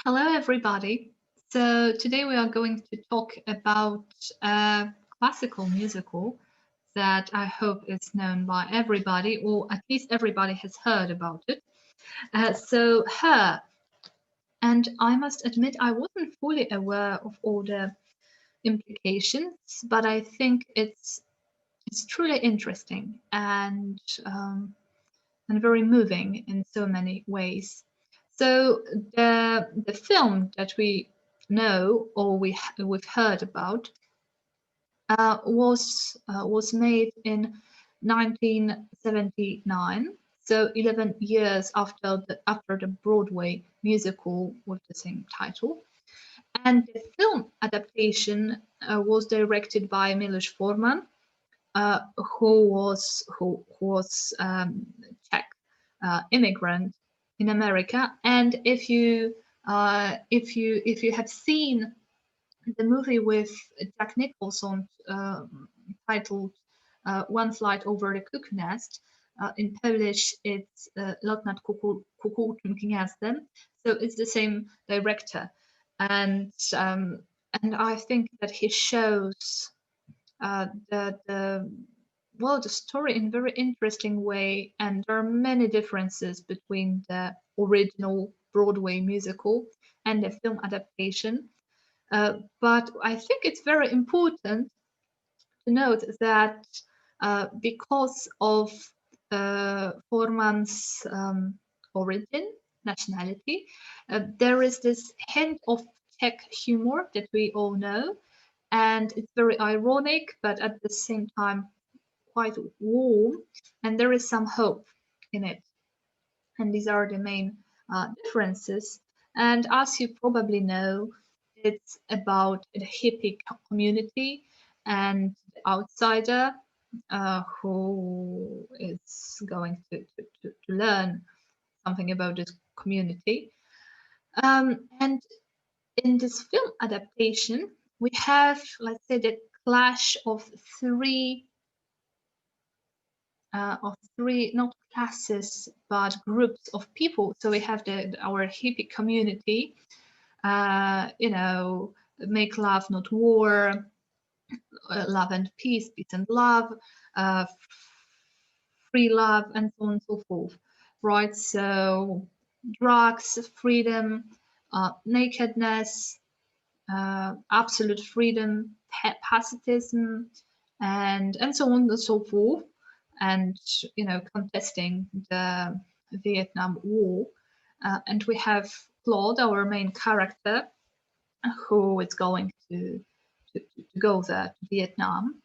Hello, everybody. So today we are going to talk about a classical musical that I hope is known by everybody, or at least everybody has heard about it. Her. And I must admit, I wasn't fully aware of all the implications, but I think it's truly interesting and very moving in so many ways. So the film that we know or we've heard about was made in 1979. So 11 years after the Broadway musical with the same title, and the film adaptation was directed by Milos Forman, who was Czech immigrant in America. And if you have seen the movie with Jack Nicholson titled "One Flight Over the Cuckoo Nest," in Polish it's "Lot nad kukułczym gniazdem," so it's the same director, and um, and I think that he shows the well the story in a very interesting way, and there are many differences between the original Broadway musical and the film adaptation. But I think it's very important to note that because of Forman's origin, nationality, there is this hint of Czech humor that we all know, and it's very ironic, but at the same time quite warm, and there is some hope in it. And these are the main differences. And as you probably know, it's about the hippie community and the outsider who is going to learn something about this community. And in this film adaptation, we have, let's say, the clash of three not classes but groups of people. So we have our hippie community, make love not war, love and peace and love, uh, free love, and so on and so forth, right? So drugs, freedom, nakedness, absolute freedom, pacifism, and so on and so forth, and contesting the Vietnam War. And we have Claude, our main character, who is going to go there to Vietnam,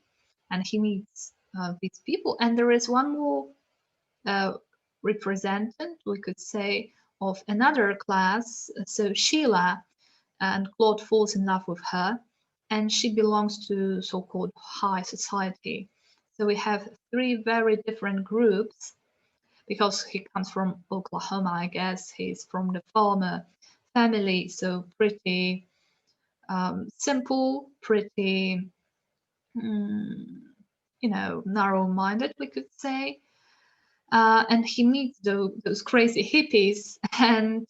and he meets these people. And there is one more uh, representative, we could say, of another class. So Sheila, and Claude falls in love with her, and she belongs to so-called high society. So we have three very different groups because he comes from Oklahoma, I guess. He's from the farmer family, so pretty simple, pretty, mm, narrow-minded, we could say. And he meets those crazy hippies, and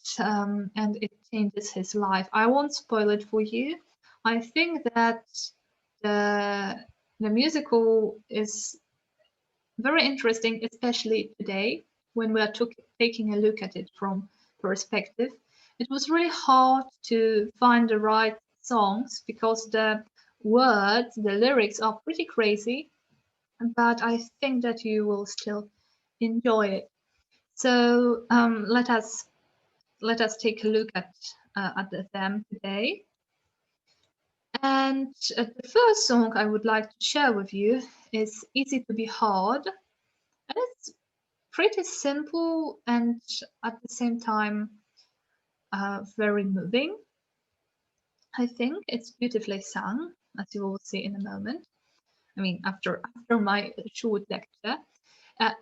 it changes his life. I won't spoil it for you. I think that the the musical is very interesting, especially today when we are taking a look at it from perspective. It was really hard to find the right songs because the words, the lyrics are pretty crazy, but I think that you will still enjoy it. So let us take a look at them today. And the first song I would like to share with you is "Easy to Be Hard," and it's pretty simple and at the same time very moving. I think it's beautifully sung, as you will see in a moment. I mean, after my short lecture.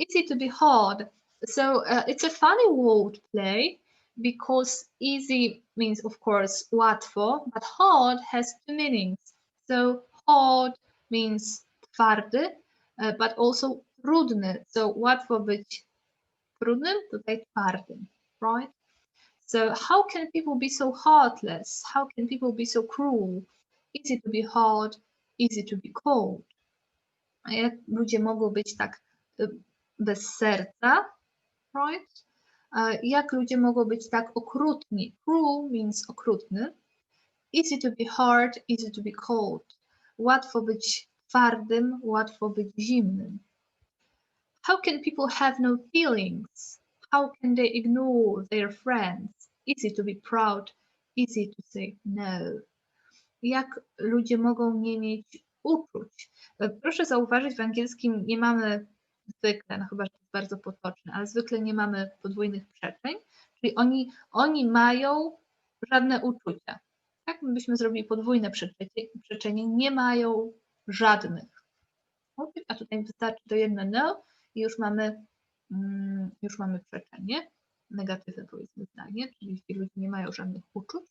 Easy to be hard. So it's a funny word play because easy means, of course, łatwo, but hard has two meanings. So hard means twardy, but also trudny. So łatwo być trudnym, tutaj twardym, right? So how can people be so heartless? How can people be so cruel? Easy to be hard, easy to be cold. A jak ludzie mogą być tak bez serca, right? Jak ludzie mogą być tak okrutni? Cruel means okrutny. Easy to be hard, easy to be cold. Łatwo być twardym, łatwo być zimnym. How can people have no feelings? How can they ignore their friends? Easy to be proud, easy to say no. Jak ludzie mogą nie mieć uczuć? Proszę zauważyć, w angielskim nie mamy zwykle, no chyba, że to jest bardzo potoczne, ale zwykle nie mamy podwójnych przeczeń, czyli oni mają żadne uczucia. Tak, byśmy zrobili podwójne przeczenie, nie mają żadnych. A tutaj wystarczy to jedno no i już mamy przeczenie, negatywne powiedzmy zdanie, czyli jeśli ludzie nie mają żadnych uczuć.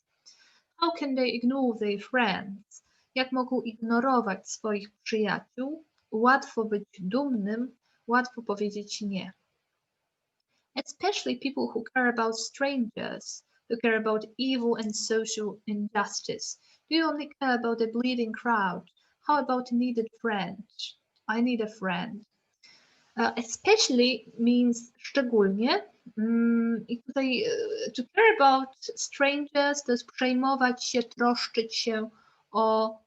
How can they ignore their friends? Jak mogą ignorować swoich przyjaciół? Łatwo być dumnym, łatwo powiedzieć nie. Especially people who care about strangers, who care about evil and social injustice. Do you only care about the bleeding crowd? How about a needed friend? I need a friend. Especially means szczególnie. I tutaj to care about strangers to jest przejmować się, troszczyć się o,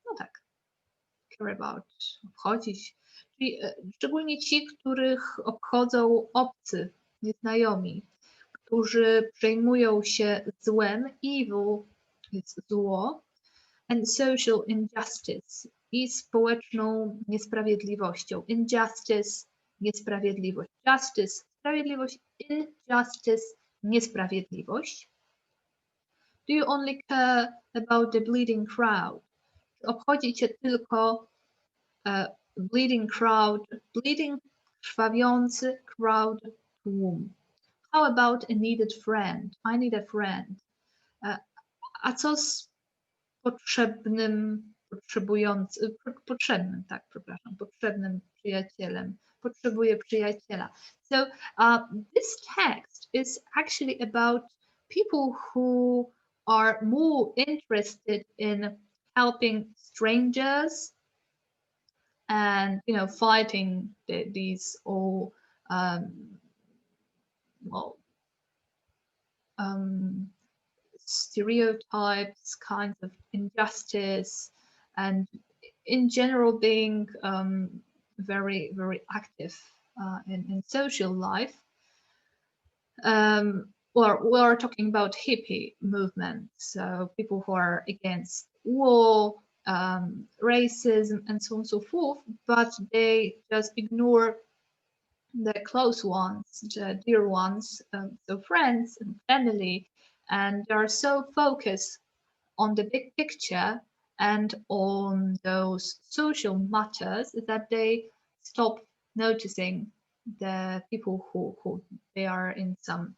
no tak, care about, obchodzić. Czyli szczególnie ci, których obchodzą obcy, nieznajomi, którzy przejmują się złem, evil jest zło, and social injustice i społeczną niesprawiedliwością. Injustice, niesprawiedliwość. Justice, sprawiedliwość. Injustice, niesprawiedliwość. Do you only care about the bleeding crowd? Obchodzi cię tylko bleeding crowd, bleeding, krwawiący, crowd, tłum. How about a needed friend? I need a friend. A co z potrzebnym przyjacielem. Potrzebuję przyjaciela. So this text is actually about people who are more interested in helping strangers and fighting these all stereotypes, kinds of injustice, and in general being very, very active in social life. We're talking about hippie movement, so people who are against war, racism, and so on and so forth, but they just ignore the close ones, the dear ones, so friends and family, and they are so focused on the big picture and on those social matters that they stop noticing the people who they are in some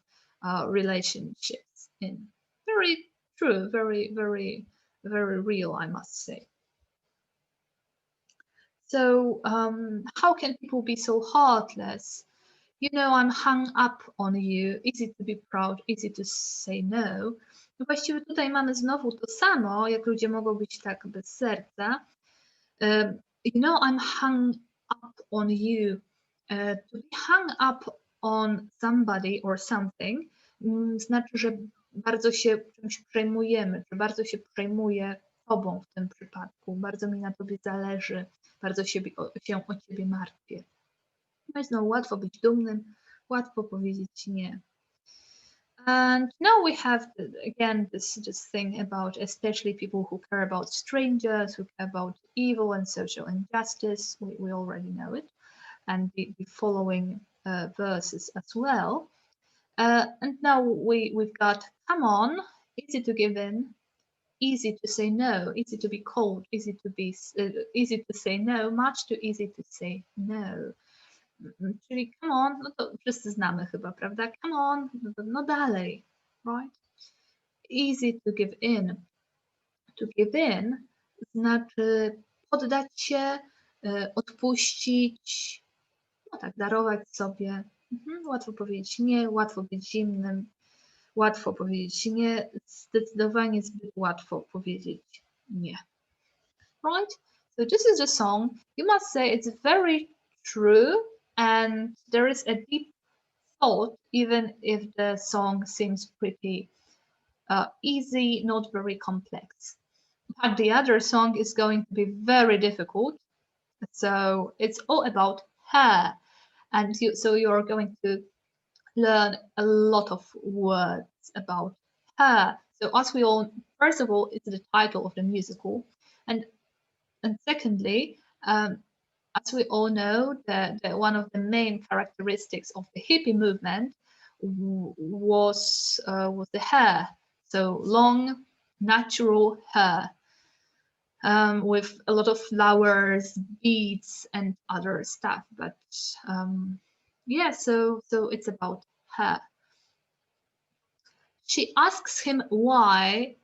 relationships in. Very true, very, very, very real, I must say. So how can people be so heartless? I'm hung up on you. Easy to be proud, easy to say no. Właściwie tutaj mamy znowu to samo, jak ludzie mogą być tak bez serca. I'm hung up on you. To be hung up on somebody or something znaczy, że bardzo się czymś przejmujemy, czy bardzo się przejmuję tobą w tym przypadku, bardzo mi na tobie zależy, bardzo się o ciebie martwię. No, łatwo być dumnym, łatwo powiedzieć nie. And now we have again this thing about especially people who care about strangers, who care about evil and social injustice. We already know it, and the following verses as well. And now we've got come on, easy to give in, easy to say no, easy to be cold, easy to say no, much too easy to say no. Czyli come on, no to wszyscy znamy chyba, prawda? Come on, no dalej, right? Easy to give in. To give in znaczy poddać się, odpuścić, no tak, darować sobie, Łatwo powiedzieć nie, łatwo być zimnym, łatwo powiedzieć nie, zdecydowanie zbyt łatwo powiedzieć nie. Right? So this is a song. You must say it's very true and there is a deep thought, even if the song seems pretty easy, not very complex. But the other song is going to be very difficult. So it's all about her. And so you're going to learn a lot of words about her. So as we all, first of all, it's the title of the musical. And secondly, as we all know, that one of the main characteristics of the hippie movement was the hair. So long, natural hair with a lot of flowers, beads, and other stuff. But yeah, so it's about her. She asks him why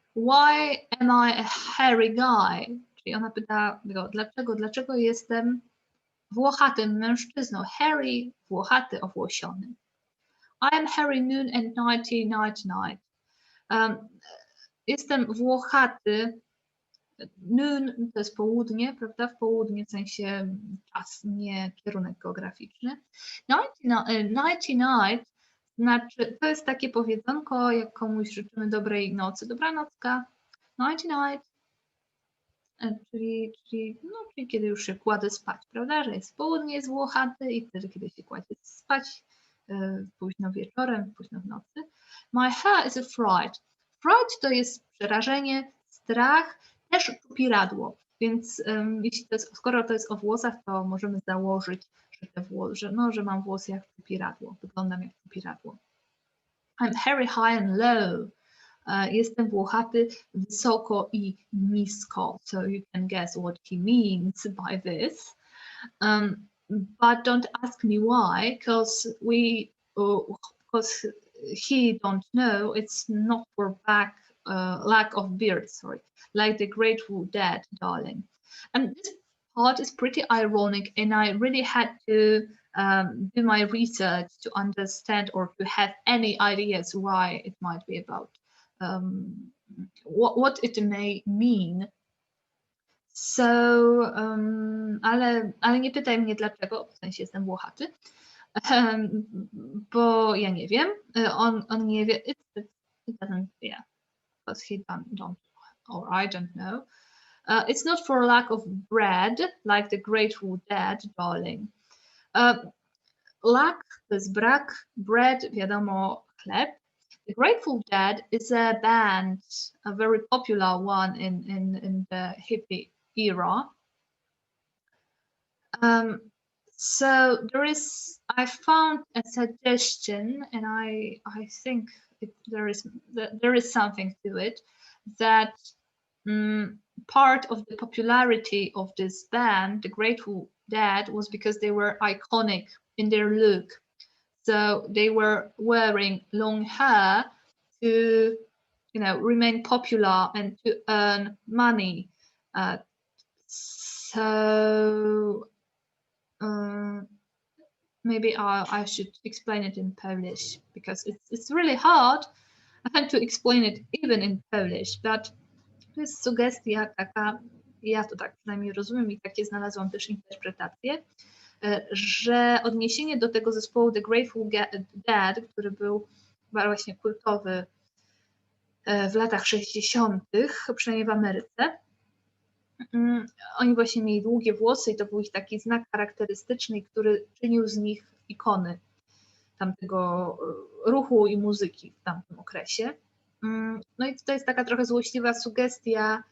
am I a hairy guy? Czyli ona pyta go, dlaczego jestem włochatym mężczyzną? Hairy, włochaty, owłosiony. I am hairy noon and nighty night night. Jestem włochaty. Noon to jest południe, prawda? W południe w sensie czas, nie kierunek geograficzny. Nighty night znaczy, to jest takie powiedzonko, jak komuś życzymy dobrej nocy. Dobranocka. Nighty night. Czyli kiedy już się kładę spać, prawda? Że jest południe, jest włochaty i wtedy, kiedy się kładzie spać późno wieczorem, późno w nocy. My hair is a fright. Fright to jest przerażenie, strach, też czupiradło. Więc jeśli to jest, skoro to jest o włosach, to możemy założyć, że mam włosy jak czupiradło, wyglądam jak czupiradło. I'm hairy high and low. Jestem włochaty wysoko i nisko. So you can guess what he means by this. But don't ask me why, because he don't know. It's not for lack of beard, sorry, like the Grateful Dead, darling. And this part is pretty ironic, and I really had to do my research to understand or to have any ideas why it might be about. What it may mean. So, ale nie pytaj mnie dlaczego, w sensie jestem włochaty, bo ja nie wiem. On nie wie. It doesn't, yeah, because he don't, or I don't know. It's not for lack of bread, like the Grateful Dead, darling. Lack to jest brak, bread, wiadomo, chleb. The Grateful Dead is a band, a very popular one in the hippie era. So I found a suggestion, and I think there is something to it, that part of the popularity of this band, the Grateful Dead, was because they were iconic in their look. So they were wearing long hair to, remain popular and to earn money. So maybe I should explain it in Polish, because it's really hard to explain it even in Polish. But to jest sugestia taka, ja to tak przynajmniej rozumiem i takie znalazłam też interpretację, że odniesienie do tego zespołu The Grateful Dead, który był właśnie kultowy w latach 60., przynajmniej w Ameryce, oni właśnie mieli długie włosy i to był ich taki znak charakterystyczny, który czynił z nich ikony tamtego ruchu i muzyki w tamtym okresie. No i to jest taka trochę złośliwa sugestia,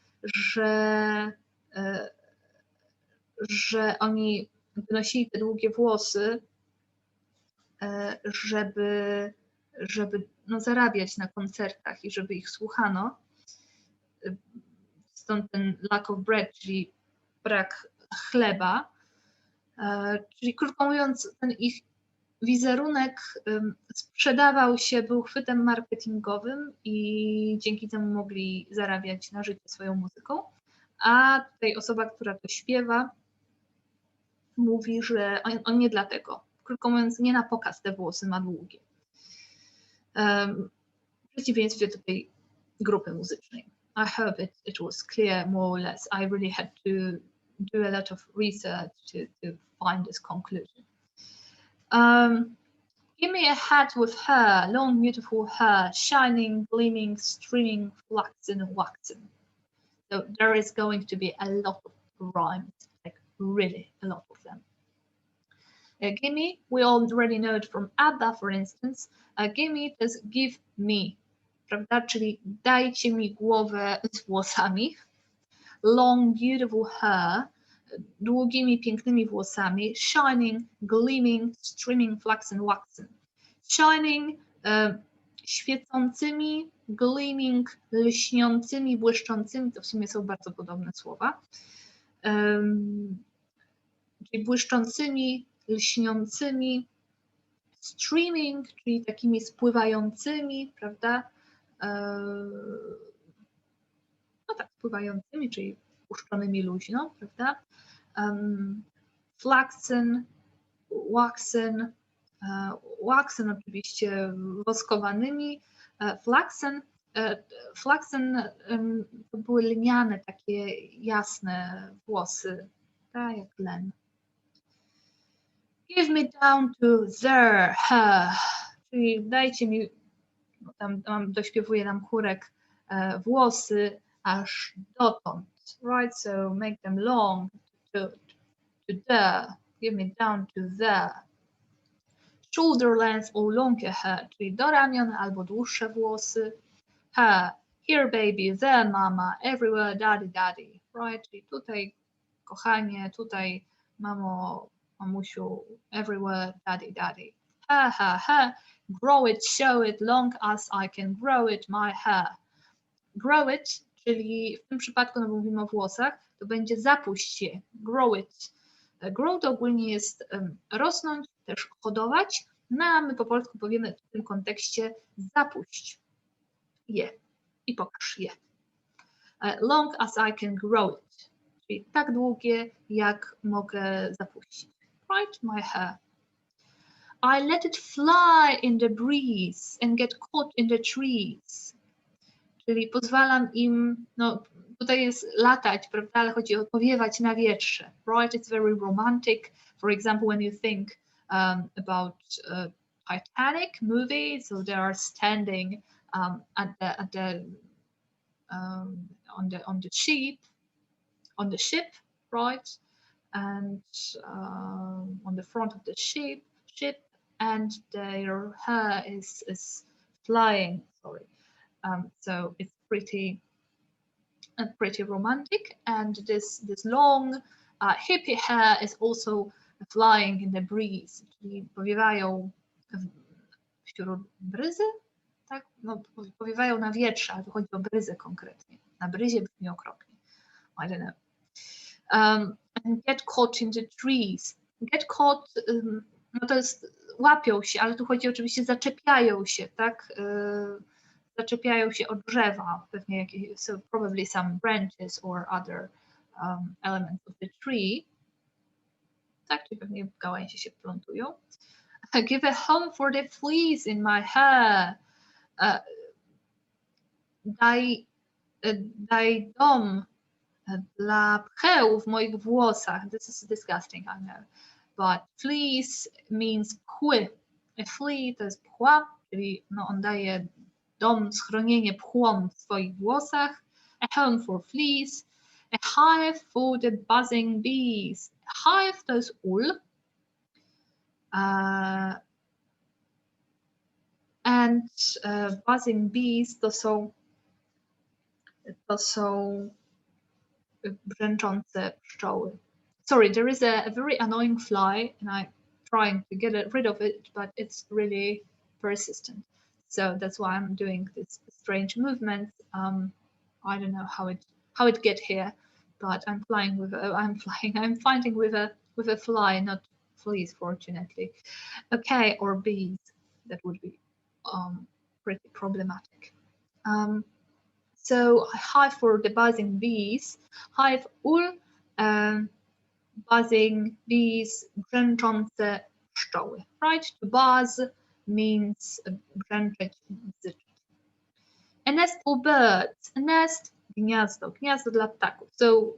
że oni wynosili te długie włosy, żeby zarabiać na koncertach i żeby ich słuchano. Stąd ten lack of bread, czyli brak chleba. Czyli krótko mówiąc, ten ich wizerunek sprzedawał się, był chwytem marketingowym i dzięki temu mogli zarabiać na życie swoją muzyką. A tutaj osoba, która to śpiewa, mówi, że on nie dlatego krótko mówiąc, nie na pokaz te włosy ma długie. W przeciwieństwie do tej grupy muzycznej. I hope it was clear more or less. I really had to do a lot of research to find this conclusion. Give me a hat with hair, long beautiful hair, shining, gleaming, streaming, flaxen, waxen. So there is going to be a lot of rhymes, like really a lot of them. Gimme, we already know it from ABBA, for instance. Gimme to is give me, prawda? Czyli dajcie mi głowę z włosami. Long, beautiful hair, długimi, pięknymi włosami. Shining, gleaming, streaming, flaxen, waxen. Shining, świecącymi, gleaming, lśniącymi, błyszczącymi, to w sumie są bardzo podobne słowa. Czyli błyszczącymi, lśniącymi, streaming, czyli takimi spływającymi, prawda? No tak, spływającymi, czyli puszczonymi luźno, prawda? Flaxen, waxen, waxen oczywiście woskowanymi, flaxen to były lniane, takie jasne włosy, tak jak len. Give me down to there, her, czyli dajcie mi, no tam dośpiewuje nam chórek, włosy aż dotąd, right? So make them long to there, give me down to there. Shoulder length or longer hair, czyli do ramion albo dłuższe włosy. Hair, here baby, there mama, everywhere daddy daddy, right? Czyli tutaj kochanie, tutaj mamo, mamusiu, everywhere daddy daddy. Hair, hair, hair, grow it, show it, long as I can grow it, my hair. Grow it, czyli w tym przypadku, no bo mówimy o włosach, to będzie zapuść je, grow it. Grow to ogólnie jest rosnąć, też hodować, no a my po polsku powiemy w tym kontekście zapuść je i pokaż je. Long as I can grow it, czyli tak długie, jak mogę zapuścić. Right, my hair. I let it fly in the breeze and get caught in the trees. Czyli pozwalam im, no tutaj jest latać, prawda, ale chodzi o powiewać na wietrze. Right, it's very romantic. For example, when you think about Titanic movie, so they are standing on the ship, right, and on the front of the ship, and their hair is flying. Sorry, so it's pretty romantic, and this long hippie hair is also flying in the breeze, czyli powiewają wśród bryzy, tak? No, powiewają na wietrze, ale tu chodzi o bryzę konkretnie. Na bryzie brzmi okropnie. I don't know. And get caught in the trees. Get caught, no to jest łapią się, ale tu chodzi oczywiście zaczepiają się, tak? Zaczepiają się o drzewa, pewnie jakieś, so probably some branches or other elements of the tree. Tak, czyli pewnie gałęzie się plątują. Give a home for the fleas in my hair. Daj dom dla pcheł w moich włosach. This is disgusting, I know. But fleas means pchły. A flea to jest pchła, czyli no, on daje dom, schronienie pchłom w swoich włosach. A home for fleas. A hive for the buzzing bees. Hive to jest ul. And buzzing bees to są brzęczące pszczoły. Sorry, there is a very annoying fly and I'm trying to get rid of it, but it's really persistent. So that's why I'm doing this strange movement. I don't know how it get here, but I'm fighting with a fly, not fleas, fortunately. Okay, or bees. That would be pretty problematic. So hive for the buzzing bees, hive ul, buzzing bees, brzęczące pszczoły, right? To buzz means brzęczeć, bzyczeć. A nest for birds. A nest, gniazdo, gniazdo dla ptaków. So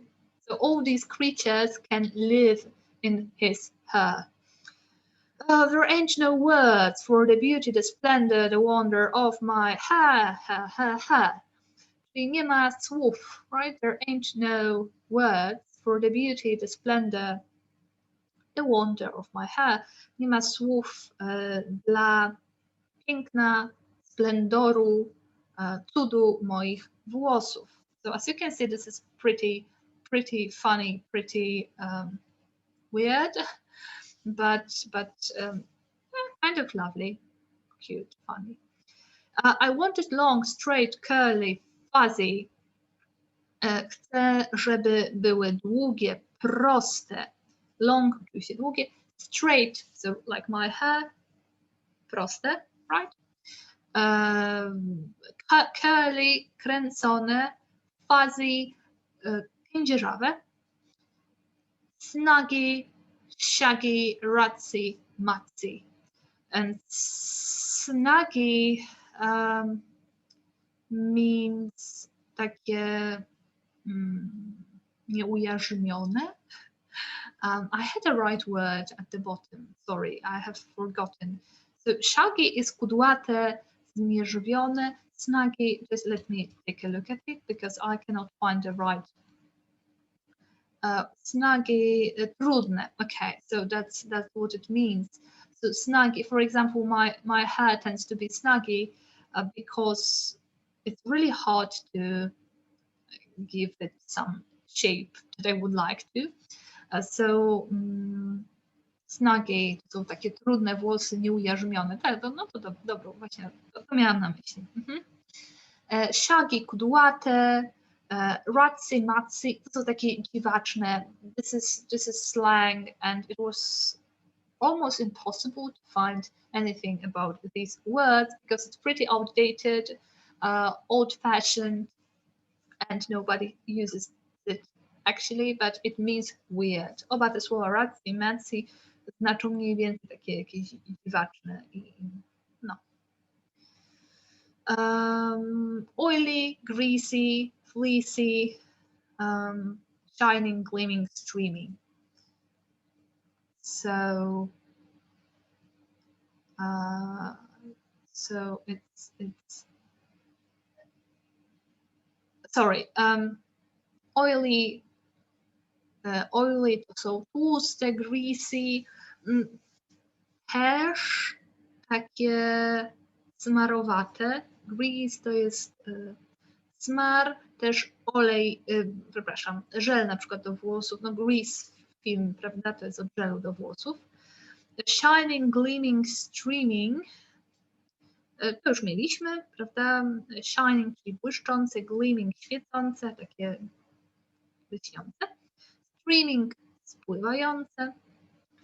all these creatures can live in his, her. There ain't no words for the beauty, the splendor, the wonder of my hair, hair. Czyli nie ma słów, right? There ain't no words for the beauty, the splendor, the wonder of my hair. Nie ma słów dla piękna, splendoru, cudu moich włosów. So as you can see, this is pretty funny, pretty weird, but kind of lovely, cute, funny. I want it long, straight, curly, fuzzy. Chcę, żeby były długie, proste. Long, oczywiście długie. Straight, so like my hair. Proste, right? Curly, kręcone. Fuzzy, kędzierzawe. Snuggy, shaggy, ratsy, matsy. And snuggy means takie nieujarzmione. I had a right word at the bottom. Sorry, I have forgotten. So shaggy is kudłate, zmierzwione. Snuggy, just let me take a look at it because I cannot find the right. Snuggy, trudne. Okay, so that's what it means. So snuggy, for example, my hair tends to be snuggy because it's really hard to give it some shape that I would like to. Snuggy to są takie trudne włosy, nieujarzmione. Tak, no to dobro, właśnie to miałam na myśli. Shaggy, kudłate, ratsy, matsy, to są takie dziwaczne. This is slang and it was almost impossible to find anything about these words because it's pretty outdated, old-fashioned, and nobody uses it actually, but it means weird. Oba te słowa ratsy, matsy znaczą mniej więcej takie jakieś dziwaczne i no. Oily, greasy, fleecy, shining, gleaming, streaming. So it's sorry, oily to są tłuste, greasy, też takie smarowate. Grease to jest smar, też olej, przepraszam, żel na przykład do włosów, no grease film, prawda, to jest od żelu do włosów. Shining, gleaming, streaming, to już mieliśmy, prawda, shining, czyli błyszczące, gleaming, świecące, takie lśniące. Streaming, spływające.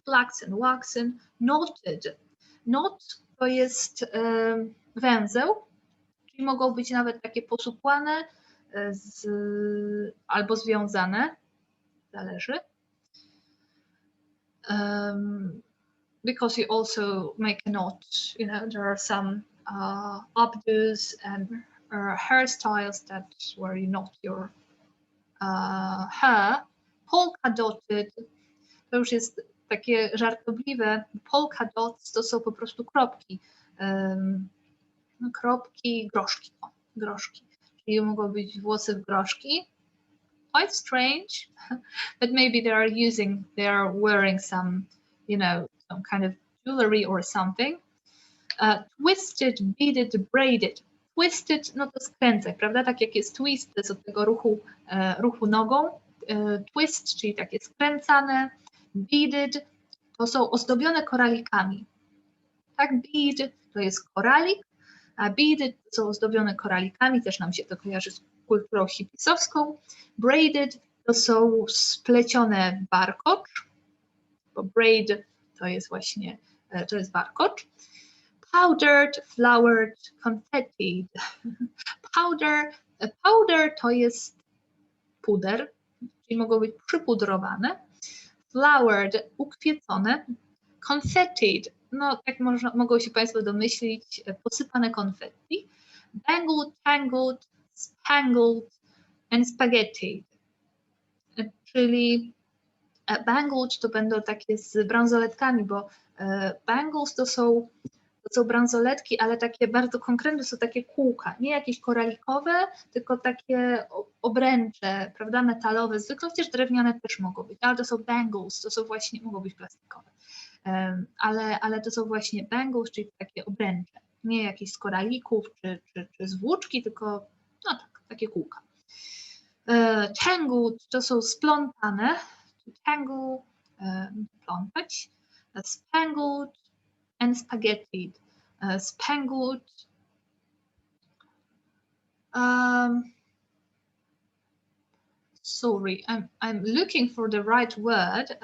Flaxen, waxen, knotted. Knot to jest węzeł, czyli mogą być nawet takie posupłane albo związane, zależy. Because you also make a knot, you know, there are some updos and hairstyles where you knot your hair. Polka dotted, to już jest takie żartobliwe. Polka dots to są po prostu kropki. Kropki, groszki. Groszki. Czyli mogą być włosy w groszki. Quite strange, but maybe they are wearing some, you know, some kind of jewelry or something. Twisted, beaded, braided. Twisted, no to skręcać, prawda? Tak jak jest twist, to jest od tego ruchu nogą. Twist, czyli takie skręcane. Beaded to są ozdobione koralikami. Tak, bead to jest koralik, a beaded to są ozdobione koralikami, też nam się to kojarzy z kulturą hipisowską. Braided to są splecione warkocz, bo braid to jest właśnie, to jest warkocz. Powdered, flowered, confettied. Powder to jest puder, czyli mogą być przypudrowane. Flowered, ukwiecone. Confettied, no tak mogą się Państwo domyślić, posypane konfetti. Bangled, tangled, spangled and spaghetti. Czyli bangles to będą takie z bransoletkami, bo bangles to są bransoletki, ale takie bardzo konkretne, są takie kółka, nie jakieś koralikowe, tylko takie obręcze, prawda, metalowe, zwykle, chociaż drewniane też mogą być, ale to są bangles, to są właśnie, mogą być plastikowe, ale to są właśnie bangles, czyli takie obręcze, nie jakieś z koralików czy z włóczki, tylko no tak, takie kółka. Tangled to są splątane, tangle, plątać, spangled and spaghetti. Spangled. Sorry, I'm looking for the right word.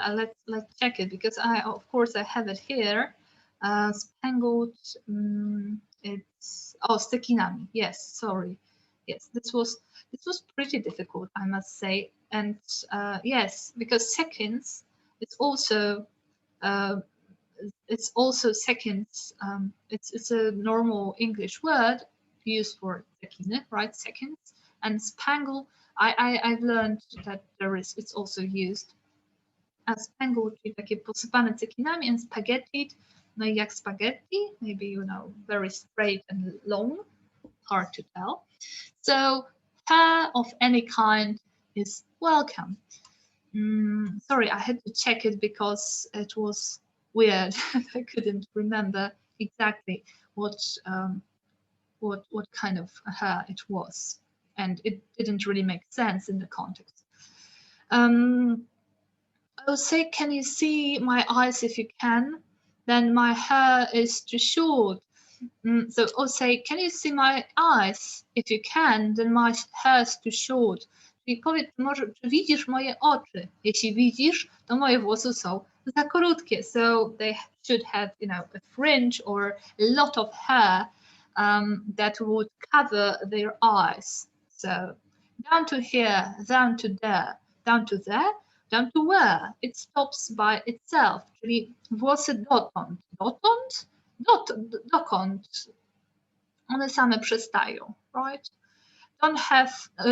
Let's check it, because of course I have it here. Spangled. It's stekinami. Yes, sorry. Yes, this was pretty difficult, I must say. And yes, because seconds, it's also seconds. It's a normal English word used for sekiny, right? Seconds. And spangle, I've learned that it's also used as spangle, czyli takie posypane cekinami, and spaghetti, no i jak spaghetti, maybe, you know, very straight and long, hard to tell. So hair of any kind is welcome. Sorry, I had to check it because it was weird. I couldn't remember exactly what kind of hair it was, and it didn't really make sense in the context. I will say, can you see my eyes? If you can, then my hair is too short. So I'll say, can you see my eyes? If you can, then my hair is too short. Czyli powiedz może, czy widzisz moje oczy? Jeśli widzisz, to moje włosy są za krótkie. So they should have, you know, a fringe or a lot of hair that would cover their eyes. So down to here, down to there, down to there, down to where. It stops by itself. Czyli włosy dotąd. Dotąd? Dokąd? One same przestają, right?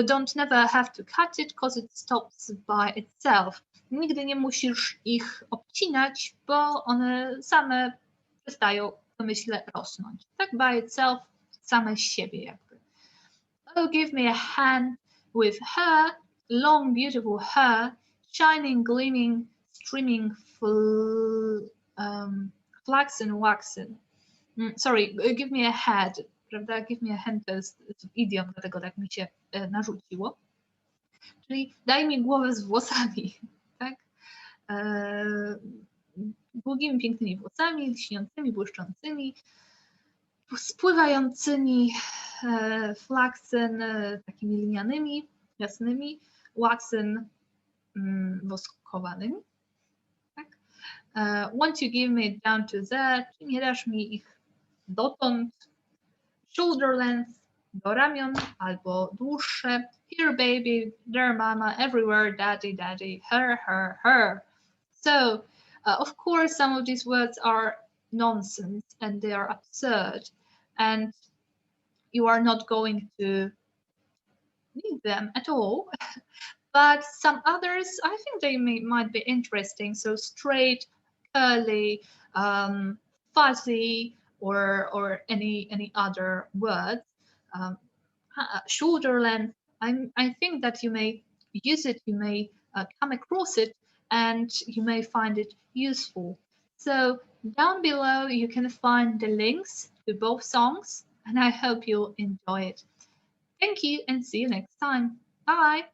Don't never have to cut it because it stops by itself. Nigdy nie musisz ich obcinać, bo one same przestają w domyśle rosnąć. Tak, by itself, same z siebie jakby. Oh, give me a hand with her, long beautiful hair, shining, gleaming, streaming, flaxen, waxen. Sorry, give me a head, prawda? Give me a hand to jest idiom, dlatego tak mi się narzuciło. Czyli daj mi głowę z włosami, tak? Długimi, pięknymi włosami, lśniącymi, błyszczącymi, spływającymi, flaxen, takimi linianymi, jasnymi, waxen, woskowanymi. Tak? Won't you give me down to there? Czy nie dasz mi ich dotąd? Shoulder length, do ramion, albo dłuższe. Here baby, there mama, everywhere daddy, daddy, her, her, her. So, of course, some of these words are nonsense and they are absurd, and you are not going to need them at all. But some others, I think they might be interesting. So straight, curly, fuzzy, or any other words. Shoulder length, I think that you may use it, you may come across it, and you may find it useful. So down below you can find the links to both songs, and I hope you'll enjoy it. Thank you, and see you next time. Bye.